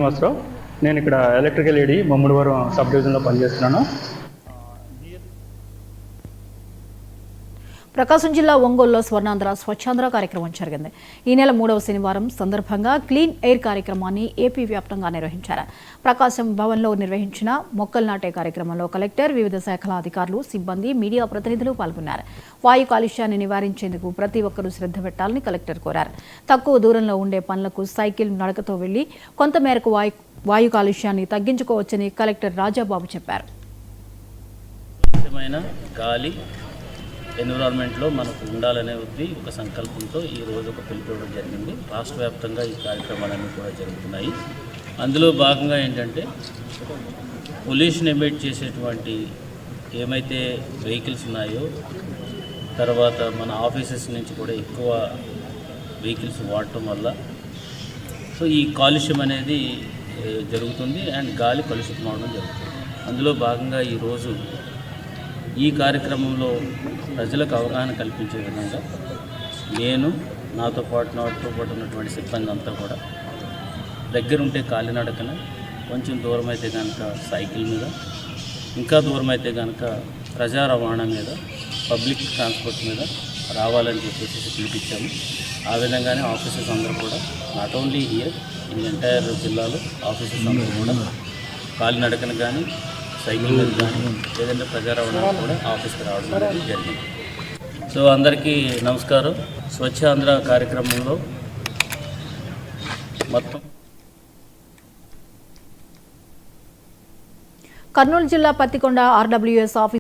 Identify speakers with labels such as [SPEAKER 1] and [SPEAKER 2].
[SPEAKER 1] శ్రీనివాసరావు. నేను ఇక్కడ ఎలక్ట్రికల్ ఏడీ మమ్ముడివరం సబ్ డివిజన్లో పనిచేస్తున్నాను.
[SPEAKER 2] ప్రకాశం జిల్లా ఒంగోలులో స్వర్ణాంధ్ర స్వచ్ఛాంధ్ర కార్యక్రమం జరిగింది. ఈ నెల 3వ శనివారం సందర్భంగా క్లీన్ ఎయిర్ కార్యక్రమాన్ని ఏపీ వ్యాప్తంగా నిర్వహించారు. ప్రకాశం భవన్లో నిర్వహించిన మొక్కలు నాటే కార్యక్రమంలో కలెక్టర్, వివిధ శాఖల అధికారులు, సిబ్బంది, మీడియా ప్రతినిధులు పాల్గొన్నారు. వాయు కాలుష్యాన్ని నివారించేందుకు ప్రతి ఒక్కరూ శ్రద్ధ పెట్టాలని కలెక్టర్ కోరారు. తక్కువ దూరంలో ఉండే పనులకు సైకిల్, నడకతో వెళ్లి కొంతమేరకు వాయు కాలుష్యాన్ని తగ్గించుకోవచ్చని కలెక్టర్ రాజాబాబు చెప్పారు.
[SPEAKER 3] ఎన్విరాన్మెంట్లో మనకు ఉండాలనే ఒక సంకల్పంతో ఈరోజు ఒక పిలుపుకోవడం జరిగింది. రాష్ట్ర వ్యాప్తంగా ఈ కార్యక్రమాలన్నీ కూడా జరుగుతున్నాయి. అందులో భాగంగా ఏంటంటే పొల్యూషన్ ఎమిట్ చేసేటువంటి ఏమైతే వెహికల్స్ ఉన్నాయో, తర్వాత మన ఆఫీసెస్ నుంచి కూడా ఎక్కువ వెహికల్స్ వాడటం వల్ల ఈ కాలుష్యం అనేది జరుగుతుంది అండ్ గాలి కలుషితం అవడం జరుగుతుంది. అందులో భాగంగా ఈరోజు ఈ కార్యక్రమంలో ప్రజలకు అవగాహన కల్పించే విధంగా నేను, నాతో పాటు ఉన్నటువంటి సిబ్బంది అంతా కూడా దగ్గరుంటే కాలినడకన, కొంచెం దూరం అయితే కనుక సైకిల్ మీద, ఇంకా దూరం అయితే కనుక ప్రజా రవాణా మీద, పబ్లిక్ ట్రాన్స్పోర్ట్ మీద రావాలని చెప్పేసి పిలిపించాము. ఆ విధంగానే ఆఫీసెస్ అందరూ కూడా not only here in entire జిల్లాలో ఆఫీసెస్ అందరూ కూడా కాలినడకన కానీ, సైకిల్ మీద కానీ, ఏదైనా ప్రజా రవాణా కూడా ఆఫీస్కి రావడం అనేది జరిగింది. సో అందరికీ నమస్కారం. స్వచ్ఛ ఆంధ్ర కార్యక్రమంలో మొత్తం
[SPEAKER 2] కర్నూలు జిల్లా పత్తికొండ RWS ఆఫీస్